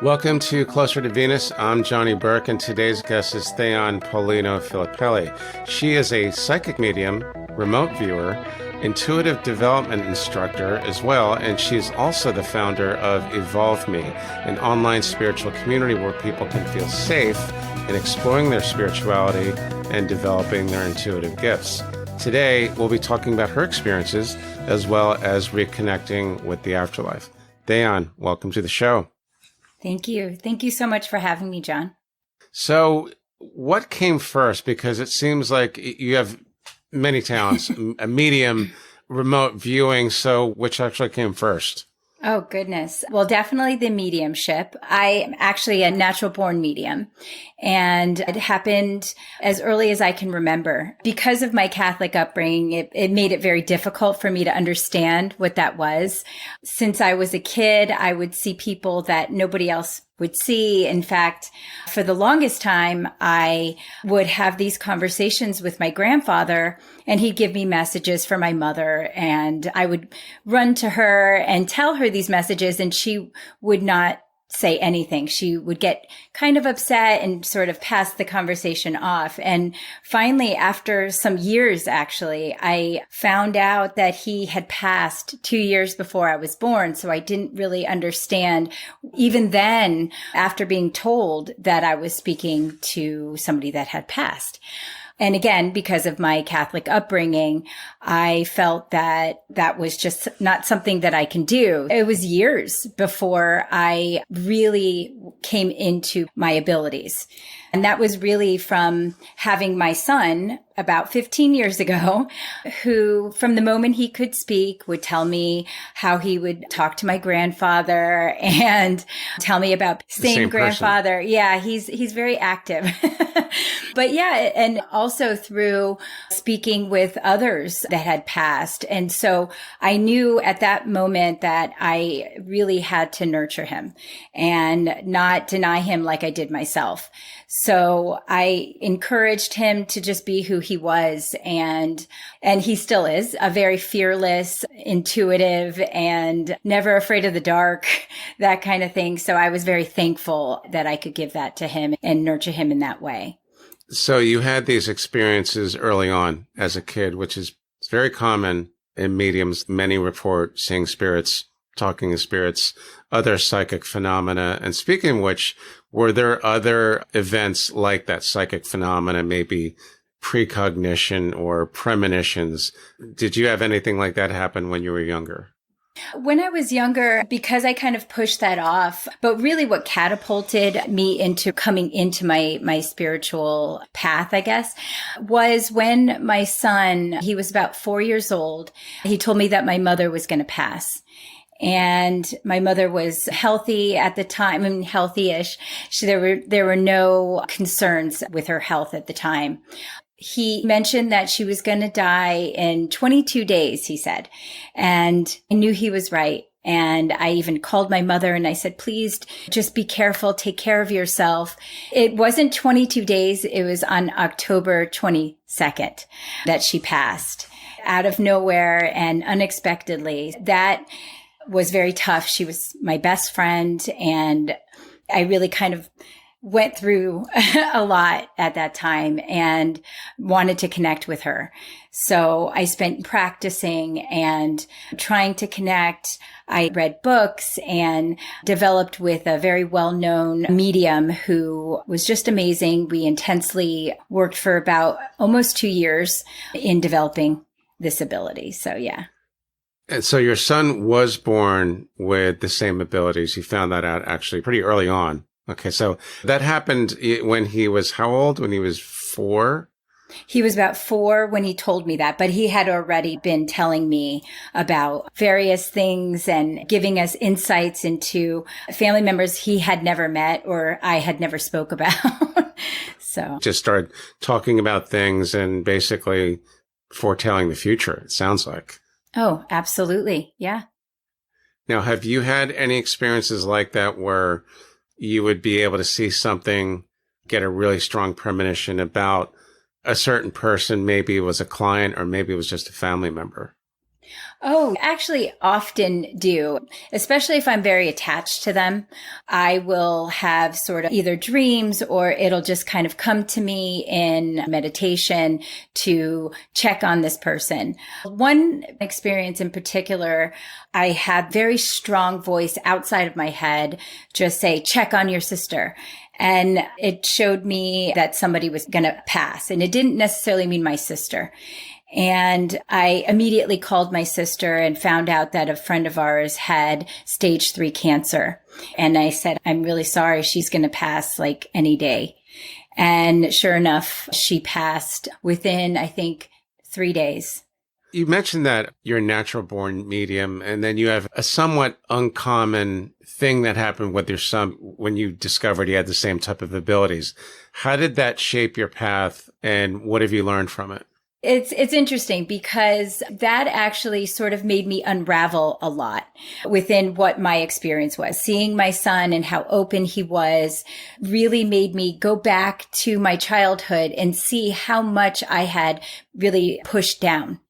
Welcome to Closer to Venus. I'm Johnny Burke, and today's guest is Theon Paulino-Filippelli. She is a psychic medium, remote viewer, intuitive development instructor as well, and she's also the founder of EvolvMe, an online spiritual community where people can feel safe in exploring their spirituality and developing their intuitive gifts. Today, we'll be talking about her experiences as well as reconnecting with the afterlife. Theon, welcome to the show. Thank you. Thank you so much for having me, John. So what came first? Because it seems like you have many talents, a medium, remote viewing. So which actually came first? Oh, goodness. Well, definitely the mediumship. I am actually a natural born medium, and it happened as early as I can remember. Because of my Catholic upbringing, it made it very difficult for me to understand what that was. Since I was a kid, I would see people that nobody else would see. In fact, for the longest time, I would have these conversations with my grandfather, and he'd give me messages for my mother, and I would run to her and tell her these messages, and she would not say anything. She would get kind of upset and sort of pass the conversation off. And finally, after some years, actually, I found out that he had passed 2 years before I was born. So I didn't really understand, even then, after being told that I was speaking to somebody that had passed. And again, because of my Catholic upbringing, I felt that that was just not something that I can do. It was years before I really came into my abilities. And that was really from having my son about 15 years ago, who from the moment he could speak would tell me how he would talk to my grandfather and tell me about same grandfather. Person. Yeah, he's very active. But yeah, and also through speaking with others that had passed. And so I knew at that moment that I really had to nurture him and not deny him like I did myself. So I encouraged him to just be who he was. And he still is a very fearless, intuitive, and never afraid of the dark, that kind of thing. So I was very thankful that I could give that to him and nurture him in that way. So you had these experiences early on as a kid, which is very common in mediums. Many report seeing spirits, talking to spirits, other psychic phenomena. And speaking of which, were there other events like that psychic phenomena, maybe precognition or premonitions? Did you have anything like that happen when you were younger? When I was younger, because I kind of pushed that off, but really what catapulted me into coming into my spiritual path, I guess, was when my son, he was about 4 years old, he told me that my mother was going to pass. And my mother was healthy at the time, I mean, healthy-ish. There were no concerns with her health at the time. He mentioned that she was going to die in 22 days, he said. And I knew he was right. And I even called my mother and I said, please just be careful, take care of yourself. It wasn't 22 days. It was on October 22nd that she passed out of nowhere and unexpectedly. That was very tough. She was my best friend, and I really kind of went through a lot at that time and wanted to connect with her. So I spent practicing and trying to connect. I read books and developed with a very well-known medium who was just amazing. We intensely worked for about almost 2 years in developing this ability. So yeah. And so your son was born with the same abilities. You found that out actually pretty early on. Okay. So that happened when he was how old? When he was 4? He was about 4 when he told me that, but he had already been telling me about various things and giving us insights into family members he had never met or I had never spoke about. So just started talking about things and basically foretelling the future, it sounds like. Oh, absolutely. Yeah. Now, have you had any experiences like that where you would be able to see something, get a really strong premonition about a certain person? Maybe it was a client or maybe it was just a family member. Oh, actually often do, especially if I'm very attached to them. I will have sort of either dreams or it'll just kind of come to me in meditation to check on this person. One experience in particular, I had very strong voice outside of my head just say, check on your sister. And it showed me that somebody was going to pass. And it didn't necessarily mean my sister. And I immediately called my sister and found out that a friend of ours had stage 3 cancer. And I said, I'm really sorry. She's going to pass like any day. And sure enough, she passed within, I think, 3 days. You mentioned that you're a natural born medium, and then you have a somewhat uncommon thing that happened with your son when you discovered he had the same type of abilities. How did that shape your path, and what have you learned from it? It's interesting because that actually sort of made me unravel a lot within what my experience was. Seeing my son and how open he was really made me go back to my childhood and see how much I had really pushed down.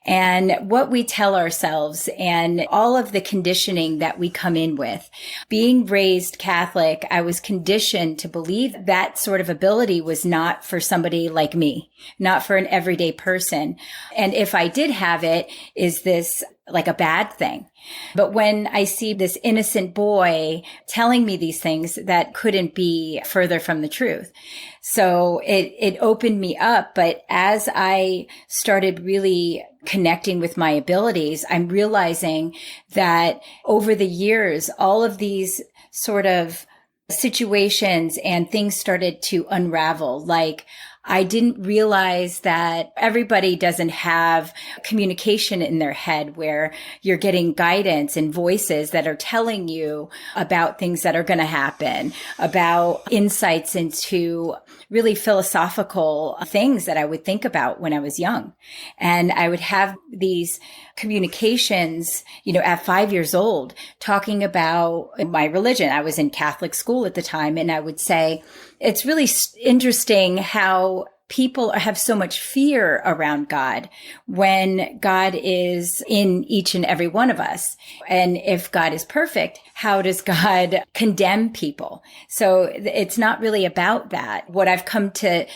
And what we tell ourselves and all of the conditioning that we come in with. Being raised Catholic, I was conditioned to believe that sort of ability was not for somebody like me, not for an everyday person. And if I did have it, is this like a bad thing? But when I see this innocent boy telling me these things, that couldn't be further from the truth. So it opened me up. But as I started really connecting with my abilities, I'm realizing that over the years, all of these sort of situations and things started to unravel. Like, I didn't realize that everybody doesn't have communication in their head where you're getting guidance and voices that are telling you about things that are going to happen, about insights into really philosophical things that I would think about when I was young. And I would have these communications, at 5 years old, talking about my religion. I was in Catholic school at the time, and I would say, it's really interesting how people have so much fear around God when God is in each and every one of us. And if God is perfect, how does God condemn people? So it's not really about that. What I've come to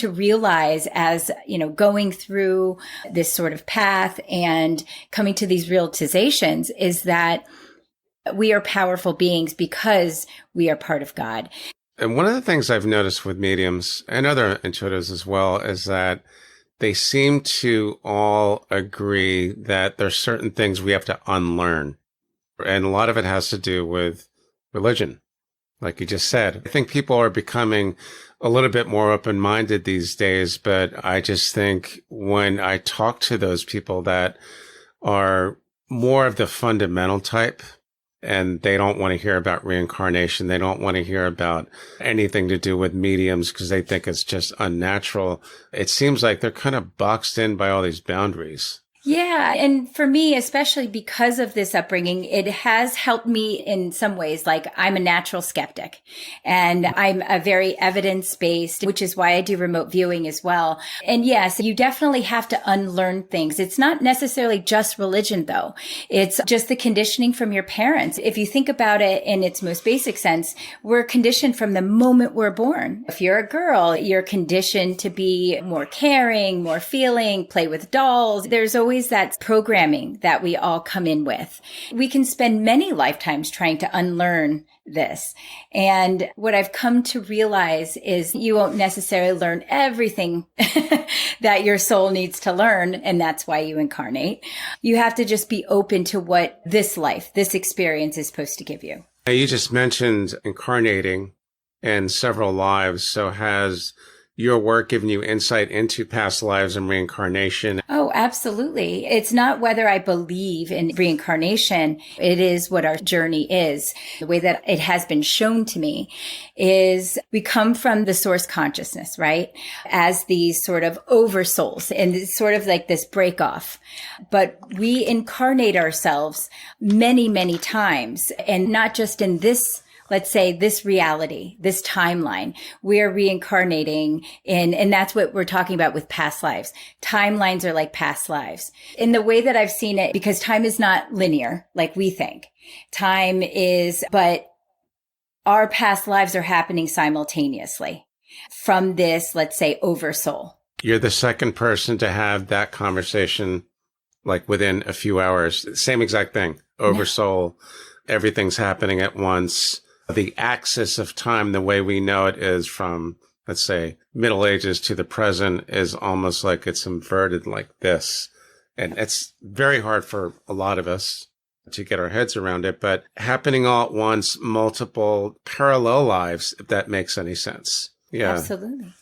realize as, going through this sort of path and coming to these realizations is that we are powerful beings because we are part of God. And one of the things I've noticed with mediums and other intuitives as well is that they seem to all agree that there's certain things we have to unlearn. And a lot of it has to do with religion, like you just said. I think people are becoming a little bit more open-minded these days, but I just think when I talk to those people that are more of the fundamental type, and they don't want to hear about reincarnation. They don't want to hear about anything to do with mediums because they think it's just unnatural. It seems like they're kind of boxed in by all these boundaries. Yeah. And for me, especially because of this upbringing, it has helped me in some ways. Like, I'm a natural skeptic and I'm a very evidence-based, which is why I do remote viewing as well. And yes, you definitely have to unlearn things. It's not necessarily just religion, though. It's just the conditioning from your parents. If you think about it in its most basic sense, we're conditioned from the moment we're born. If you're a girl, you're conditioned to be more caring, more feeling, play with dolls. There's always that programming that we all come in with. We can spend many lifetimes trying to unlearn this. And what I've come to realize is you won't necessarily learn everything that your soul needs to learn. And that's why you incarnate. You have to just be open to what this life, this experience is supposed to give you. You just mentioned incarnating in several lives. So has your work given you insight into past lives and reincarnation? Oh, absolutely. It's not whether I believe in reincarnation. It is what our journey is. The way that it has been shown to me is we come from the source consciousness, right? As these sort of oversouls, and it's sort of like this break off. But we incarnate ourselves many, many times, and not just in this let's say this reality, this timeline, we're reincarnating in, and that's what we're talking about with past lives. Timelines are like past lives. In the way that I've seen it, because time is not linear like we think. Time is, but our past lives are happening simultaneously from this, let's say, oversoul. You're the second person to have that conversation, like within a few hours. Same exact thing. Oversoul. Everything's happening at once. The axis of time, the way we know it is from, let's say, Middle Ages to the present, is almost like it's inverted like this. And it's very hard for a lot of us to get our heads around it, but happening all at once, multiple parallel lives, if that makes any sense. Yeah. Absolutely.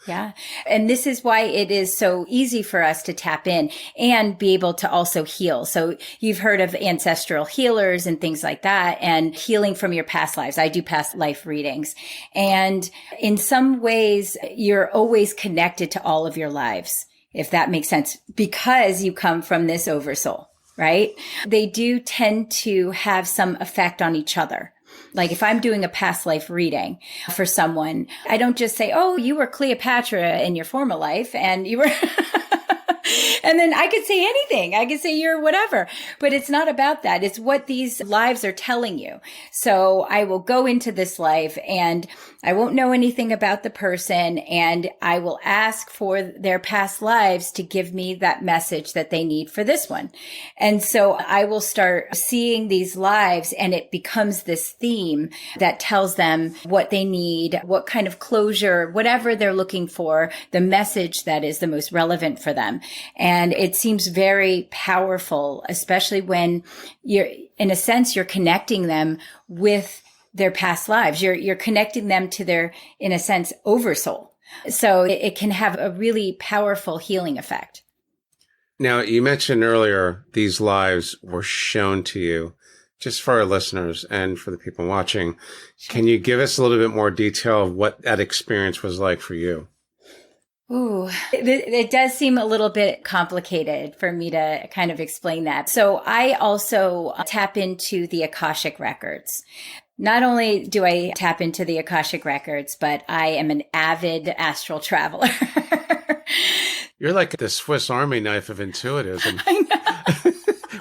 Yeah. And this is why it is so easy for us to tap in and be able to also heal. So you've heard of ancestral healers and things like that, and healing from your past lives. I do past life readings. And in some ways, you're always connected to all of your lives, if that makes sense, because you come from this oversoul, right? They do tend to have some effect on each other. Like if I'm doing a past life reading for someone, I don't just say, oh, you were Cleopatra in your former life and you were, and then I could say anything. I could say you're whatever, but it's not about that. It's what these lives are telling you. So I will go into this life and I won't know anything about the person, and I will ask for their past lives to give me that message that they need for this one. And so I will start seeing these lives, and it becomes this theme that tells them what they need, what kind of closure, whatever they're looking for, the message that is the most relevant for them. And it seems very powerful, especially when you're, in a sense, you're connecting them with their past lives. You're connecting them to their, in a sense, oversoul. So it can have a really powerful healing effect. Now, you mentioned earlier these lives were shown to you. Just for our listeners and for the people watching, can you give us a little bit more detail of what that experience was like for you? Ooh, it does seem a little bit complicated for me to kind of explain that. So I also tap into the Akashic Records. Not only do I tap into the Akashic Records, but I am an avid astral traveler. You're like the Swiss Army knife of intuitism. I know.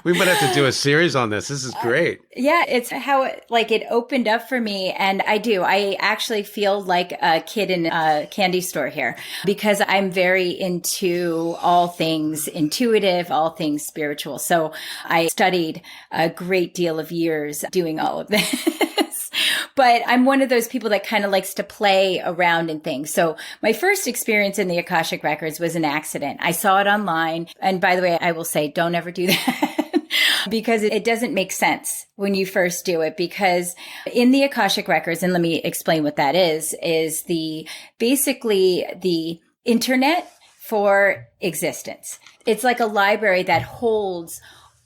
We might have to do a series on this. This is great. Yeah, it's how it opened up for me. And I actually feel like a kid in a candy store here, because I'm very into all things intuitive, all things spiritual. So I studied a great deal of years doing all of this. But I'm one of those people that kind of likes to play around in things. So my first experience in the Akashic Records was an accident. I saw it online. And by the way, I will say, don't ever do that. Because it doesn't make sense when you first do it, because in the Akashic Records, and let me explain what that is basically the internet for existence. It's like a library that holds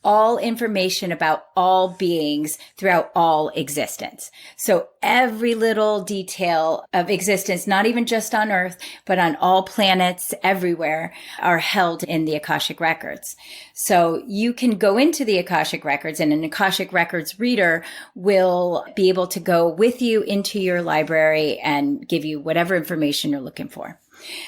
all information about all beings throughout all existence. So every little detail of existence, not even just on Earth, but on all planets everywhere, are held in the Akashic Records. So you can go into the Akashic Records, and an Akashic Records reader will be able to go with you into your library and give you whatever information you're looking for.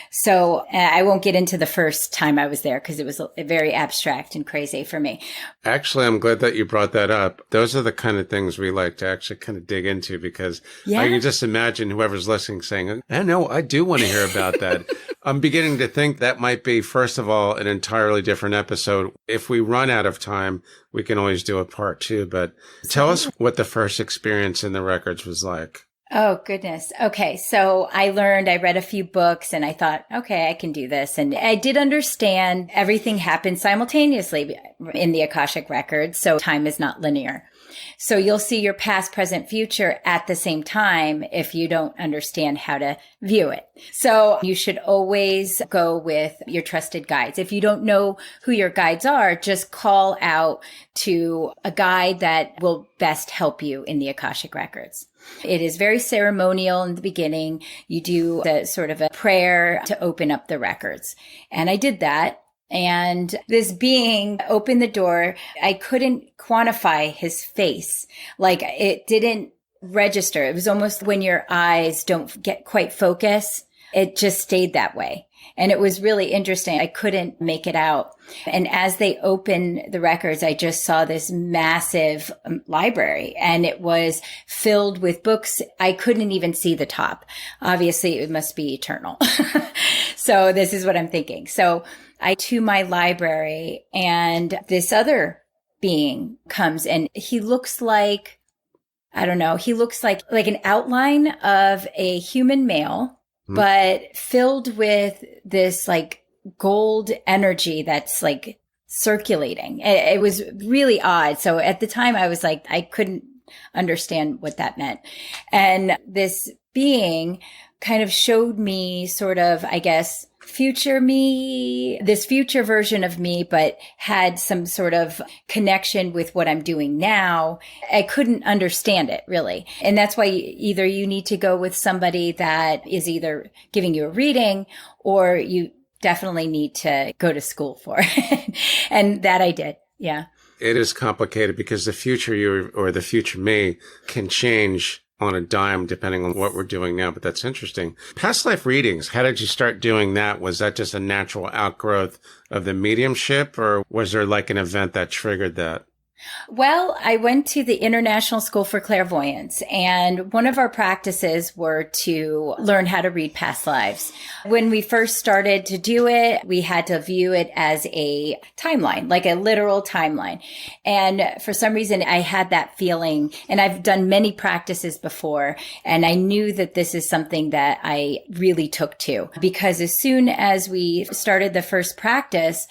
So I won't get into the first time I was there because it was very abstract and crazy for me. Actually, I'm glad that you brought that up. Those are the kind of things we like to actually kind of dig into, because I can just imagine whoever's listening saying, I know, I do want to hear about that. I'm beginning to think that might be, first of all, an entirely different episode. If we run out of time, we can always do a part 2. But tell us what the first experience in the records was like. Oh, goodness. Okay. So I read a few books, and I thought, okay, I can do this. And I did understand everything happened simultaneously in the Akashic Records. So time is not linear. So you'll see your past, present, future at the same time if you don't understand how to view it. So you should always go with your trusted guides. If you don't know who your guides are, just call out to a guide that will best help you in the Akashic Records. It is very ceremonial in the beginning. You do the sort of a prayer to open up the records. And I did that. And this being opened the door. I couldn't quantify his face. Like, it didn't register. It was almost when your eyes don't get quite focus. It just stayed that way. And it was really interesting. I couldn't make it out. And as they opened the records, I just saw this massive library, and it was filled with books. I couldn't even see the top. Obviously, it must be eternal. So this is what I'm thinking. So I to my library, and this other being comes, and he looks like, I don't know, he looks like an outline of a human male, but filled with this like gold energy that's like circulating. It was really odd. So at the time I was like, I couldn't understand what that meant. And this being kind of showed me sort of, I guess, future me, this future version of me, but had some sort of connection with what I'm doing now. I couldn't understand it really. And that's why either you need to go with somebody that is either giving you a reading, or you definitely need to go to school for it. And that I did. Yeah. It is complicated because the future you or the future me can change on a dime depending on what we're doing now. But that's interesting. Past life readings, how did you start doing that? Was that just a natural outgrowth of the mediumship, or was there like an event that triggered that? Well, I went to the International School for Clairvoyance, and one of our practices were to learn how to read past lives. When we first started to do it, we had to view it as a timeline, like a literal timeline. And for some reason, I had that feeling, and I've done many practices before, and I knew that this is something that I really took to, because as soon as we started the first practice,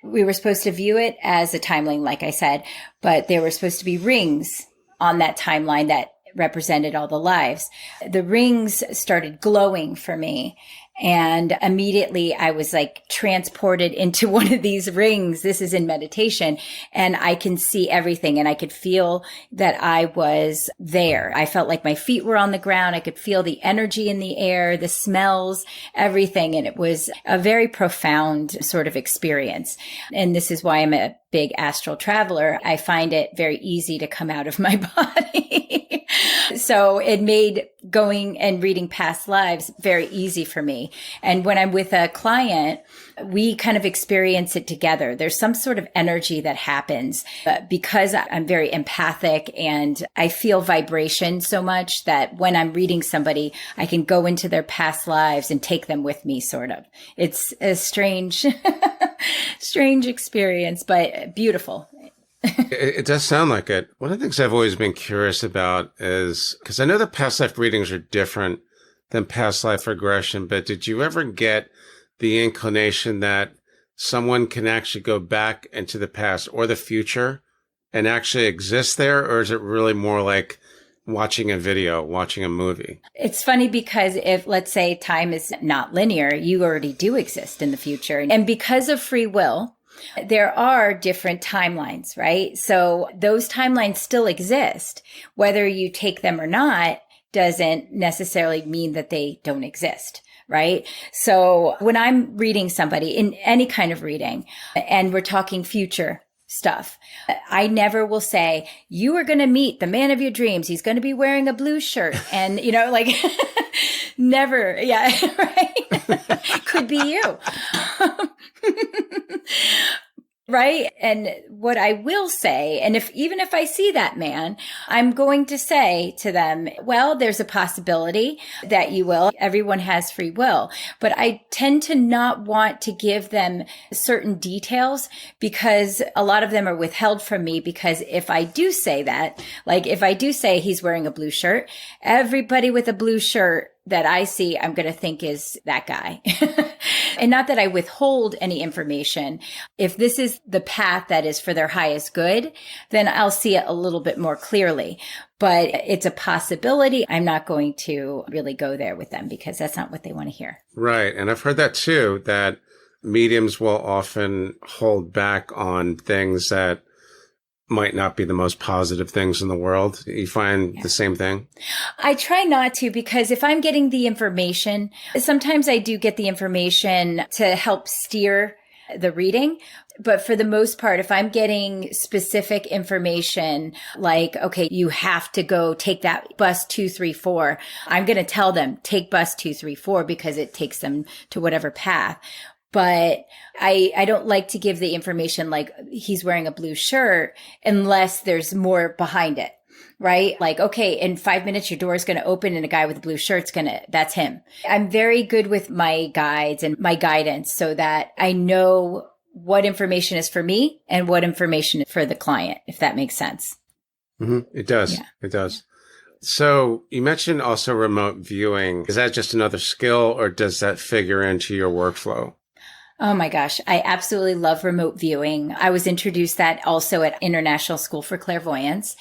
we were supposed to view it as a timeline, like I said, but there were supposed to be rings on that timeline that represented all the lives. The rings started glowing for me. And immediately I was like transported into one of these rings. This is in meditation, and I can see everything, and I could feel that I was there. I felt like my feet were on the ground. I could feel the energy in the air, the smells, everything. And it was a very profound sort of experience. And this is why I'm a big astral traveler. I find it very easy to come out of my body. So it made going and reading past lives very easy for me. And when I'm with a client, we kind of experience it together. There's some sort of energy that happens because I'm very empathic and I feel vibration so much that when I'm reading somebody, I can go into their past lives and take them with me, sort of. It's a strange, strange experience, but beautiful. It does sound like it. One of the things I've always been curious about is, because I know that past life readings are different than past life regression, but did you ever get the inclination that someone can actually go back into the past or the future and actually exist there? Or is it really more like watching a video, watching a movie? It's funny because if, let's say, time is not linear, you already do exist in the future. And because of free will, there are different timelines, right? So those timelines still exist. Whether you take them or not doesn't necessarily mean that they don't exist, right? So when I'm reading somebody in any kind of reading, and we're talking future stuff, I never will say, you are going to meet the man of your dreams. He's going to be wearing a blue shirt. And, you know, like never. Yeah. Right. Could be you. Right. And what I will say, and even if I see that man, I'm going to say to them, well, there's a possibility that you will. Everyone has free will, but I tend to not want to give them certain details because a lot of them are withheld from me. Because if I do say that, like if I do say he's wearing a blue shirt, everybody with a blue shirt that I see, I'm going to think is that guy. And not that I withhold any information. If this is the path that is for their highest good, then I'll see it a little bit more clearly. But it's a possibility. I'm not going to really go there with them because that's not what they want to hear. Right. And I've heard that too, that mediums will often hold back on things that might not be the most positive things in the world. You find the same thing? I try not to, because if I'm getting the information, sometimes I do get the information to help steer the reading. But for the most part, if I'm getting specific information, like, okay, you have to go take that bus 234, I'm going to tell them, take bus 234 because it takes them to whatever path. But I don't like to give the information like he's wearing a blue shirt unless there's more behind it. Right? Like, okay, in 5 minutes, your door is going to open and a guy with a blue shirt's that's him. I'm very good with my guides and my guidance so that I know what information is for me and what information is for the client, if that makes sense. Mm-hmm. It does. Yeah. It does. So you mentioned also remote viewing. Is that just another skill or does that figure into your workflow? Oh my gosh. I absolutely love remote viewing. I was introduced that also at International School for Clairvoyance,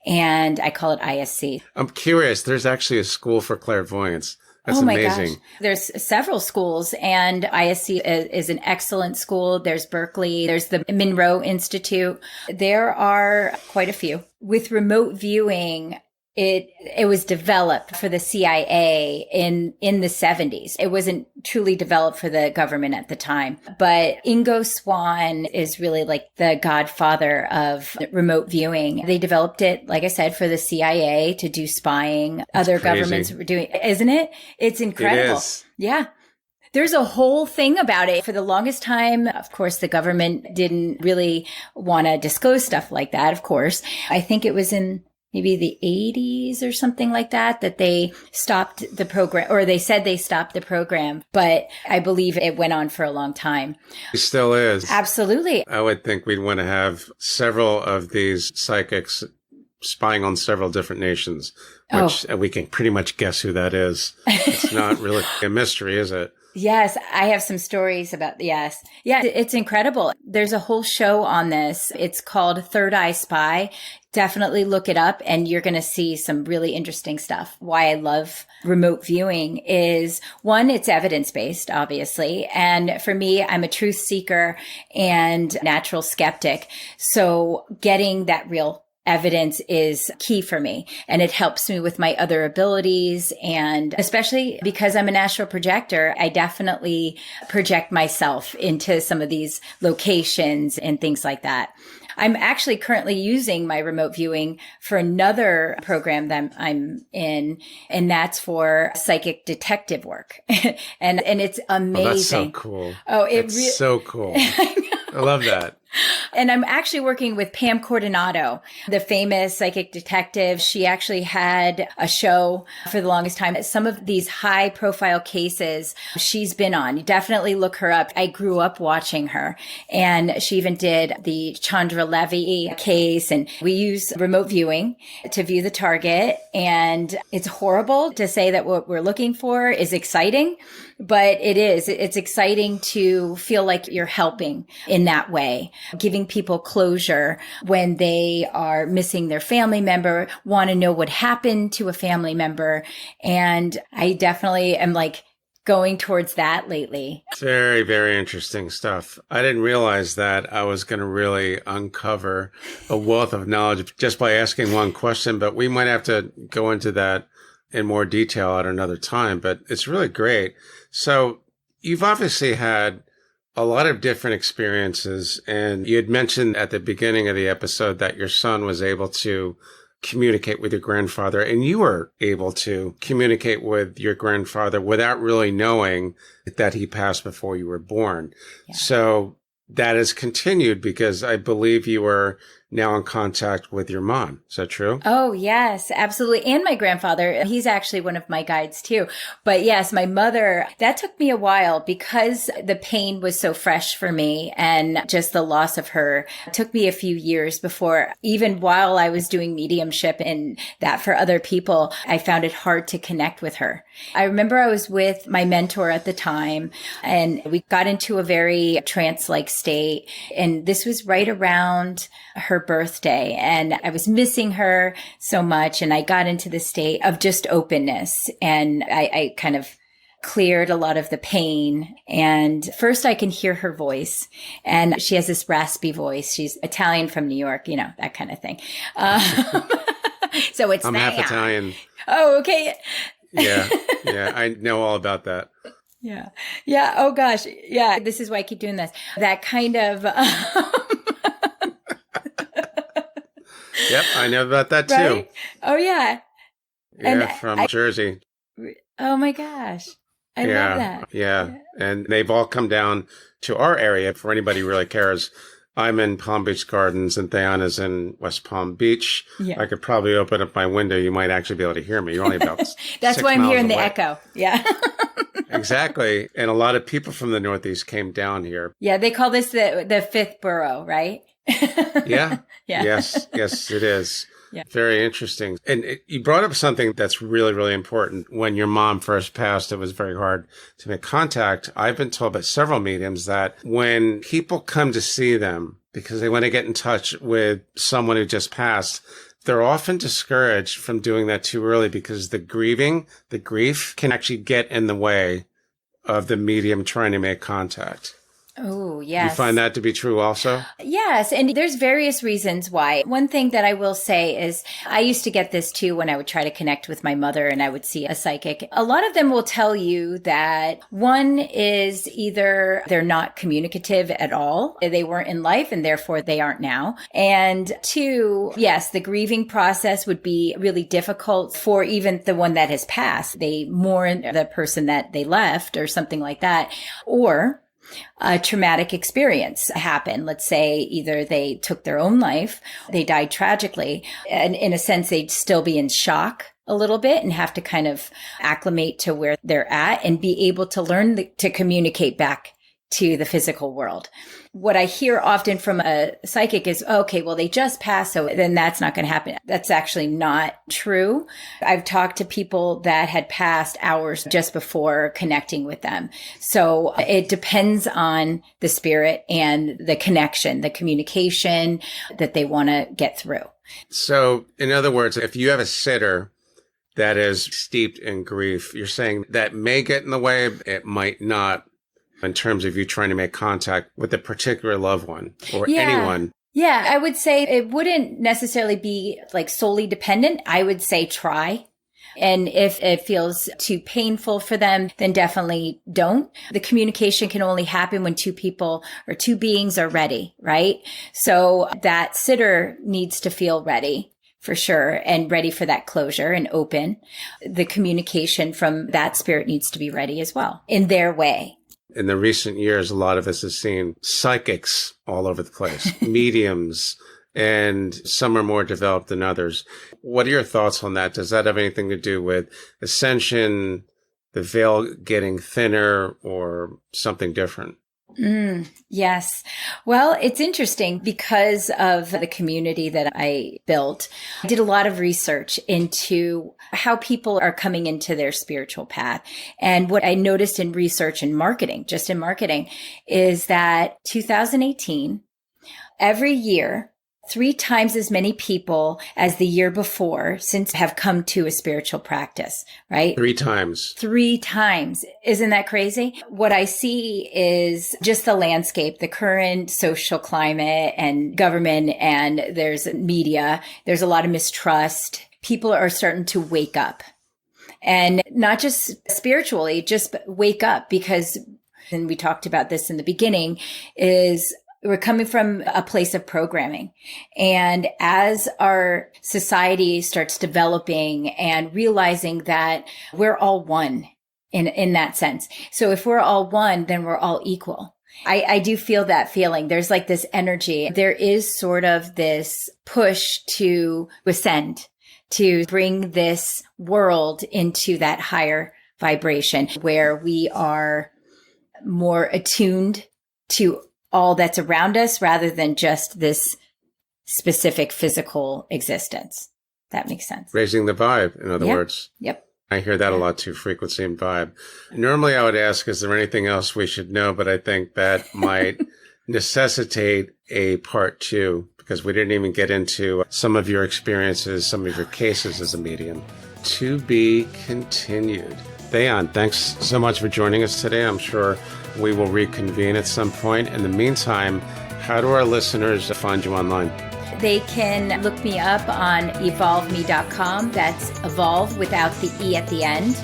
and I call it ISC. I'm curious. There's actually a school for clairvoyance. That's amazing. Gosh. There's several schools, and ISC is an excellent school. There's Berkeley. There's the Monroe Institute. There are quite a few. With remote viewing, it was developed for the CIA in the 70s. It wasn't truly developed for the government at the time. But Ingo Swann is really like the godfather of remote viewing. They developed it, like I said, for the CIA to do spying. That's other crazy. Governments were doing, isn't it? It's incredible. It is. Yeah. There's a whole thing about it. For the longest time, of course, the government didn't really want to disclose stuff like that, of course. I think it was in maybe the 80s or something like that they stopped the program, or they said they stopped the program, but I believe it went on for a long time. It still is. Absolutely. I would think we'd want to have several of these psychics spying on several different nations, which we can pretty much guess who that is. It's not really a mystery, is it? Yes, I have some stories about, yes. Yeah, it's incredible. There's a whole show on this. It's called Third Eye Spy. Definitely look it up and you're going to see some really interesting stuff. Why I love remote viewing is, one, it's evidence-based, obviously. And for me, I'm a truth seeker and natural skeptic. So getting that real evidence is key for me, and it helps me with my other abilities. And especially because I'm an astral projector, I definitely project myself into some of these locations and things like that. I'm actually currently using my remote viewing for another program that I'm in, and that's for psychic detective work. and it's amazing. Oh, that's so cool. Oh, it's so cool. I love that. And I'm actually working with Pam Coronado, the famous psychic detective. She actually had a show for the longest time. Some of these high profile cases she's been on. You definitely look her up. I grew up watching her, and she even did the Chandra Levy case, and we use remote viewing to view the target. And it's horrible to say that what we're looking for is exciting, but it is. It's exciting to feel like you're helping in that way, giving people closure when they are missing their family member, want to know what happened to a family member. And I definitely am like going towards that lately. Very, very interesting stuff. I didn't realize that I was going to really uncover a wealth of knowledge just by asking one question, but we might have to go into that in more detail at another time, but it's really great. So you've obviously had a lot of different experiences, and you had mentioned at the beginning of the episode that your son was able to communicate with your grandfather, and you were able to communicate with your grandfather without really knowing that he passed before you were born. Yeah. So that has continued because I believe you were now in contact with your mom. Is that true? Oh, yes, absolutely. And my grandfather, he's actually one of my guides too. But yes, my mother, that took me a while because the pain was so fresh for me, and just the loss of her took me a few years before, even while I was doing mediumship and that for other people, I found it hard to connect with her. I remember I was with my mentor at the time, and we got into a very trance-like state. And this was right around her birthday, and I was missing her so much, and I got into the state of just openness, and I kind of cleared a lot of the pain. And first I can hear her voice, and she has this raspy voice. She's Italian from New York, you know, that kind of thing. So it's I'm half Italian. Oh, okay. Yeah, I know all about that. Yeah. Yeah. Oh gosh. Yeah. This is why I keep doing this. That kind of, Yep, I know about that too. right? Oh yeah. And From Jersey. oh my gosh. I love that. Yeah. And they've all come down to our area for anybody who really cares. I'm in Palm Beach Gardens and Theon is in West Palm Beach. Yeah. I could probably open up my window. You might actually be able to hear me. You're only about That's 6 why I'm miles hearing the away. echo. Yeah. Exactly. And a lot of people from the Northeast came down here. Yeah. They call this the fifth borough, right? Yeah. Yeah. Yes, it is. Yeah. Very interesting. And you brought up something that's really, really important. When your mom first passed, it was very hard to make contact. I've been told by several mediums that when people come to see them because they want to get in touch with someone who just passed, they're often discouraged from doing that too early because the grief can actually get in the way of the medium trying to make contact. Oh, yes. You find that to be true also? Yes. And there's various reasons why. One thing that I will say is I used to get this too when I would try to connect with my mother and I would see a psychic. A lot of them will tell you that one is either they're not communicative at all. They weren't in life and therefore they aren't now. And two, yes, the grieving process would be really difficult for even the one that has passed. They mourn the person that they left or something like that. Or a traumatic experience happened. Let's say either they took their own life, they died tragically, and in a sense, they'd still be in shock a little bit and have to kind of acclimate to where they're at and be able to learn to communicate back to the physical world. What I hear often from a psychic is, okay, well, they just passed, so then that's not going to happen. That's actually not true. I've talked to people that had passed hours just before connecting with them. So it depends on the spirit and the connection, the communication that they want to get through. So in other words, if you have a sitter that is steeped in grief, you're saying that may get in the way, it might not, in terms of you trying to make contact with a particular loved one or anyone. Yeah, I would say it wouldn't necessarily be like solely dependent. I would say try. And if it feels too painful for them, then definitely don't. The communication can only happen when two people or two beings are ready, right? So that sitter needs to feel ready for sure and ready for that closure and open. The communication from that spirit needs to be ready as well in their way. In the recent years, a lot of us have seen psychics all over the place, mediums, and some are more developed than others. What are your thoughts on that? Does that have anything to do with ascension, the veil getting thinner, or something different? Yes. Well, it's interesting because of the community that I built. I did a lot of research into how people are coming into their spiritual path. And what I noticed in research and marketing, just in marketing, is that 2018, every year, 3 times as many people as the year before since have come to a spiritual practice, right? 3 times. 3 times. Isn't that crazy? What I see is just the landscape, the current social climate and government, and there's media. There's a lot of mistrust. People are starting to wake up, and not just spiritually, just wake up because, and we talked about this in the beginning, is we're coming from a place of programming. And as our society starts developing and realizing that we're all one in that sense. So if we're all one, then we're all equal. I do feel that feeling. There's like this energy. There is sort of this push to ascend, to bring this world into that higher vibration where we are more attuned to all that's around us rather than just this specific physical existence. That makes sense. Raising the vibe, in other words. Yep. I hear that a lot too, frequency and vibe. Normally I would ask, is there anything else we should know? But I think that might necessitate a part 2 because we didn't even get into some of your experiences, some of your cases as a medium. To be continued. Theon, thanks so much for joining us today. I'm sure we will reconvene at some point. In the meantime, how do our listeners find you online? They can look me up on EvolvMe.com. That's evolve without the E at the end,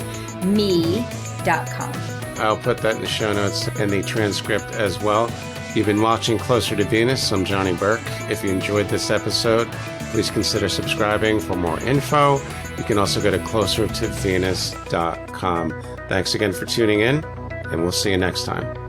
me.com. I'll put that in the show notes and the transcript as well. You've been watching Closer to Venus. I'm Johnny Burke. If you enjoyed this episode, please consider subscribing for more info. You can also go to closertovenus.com. Thanks again for tuning in, and we'll see you next time.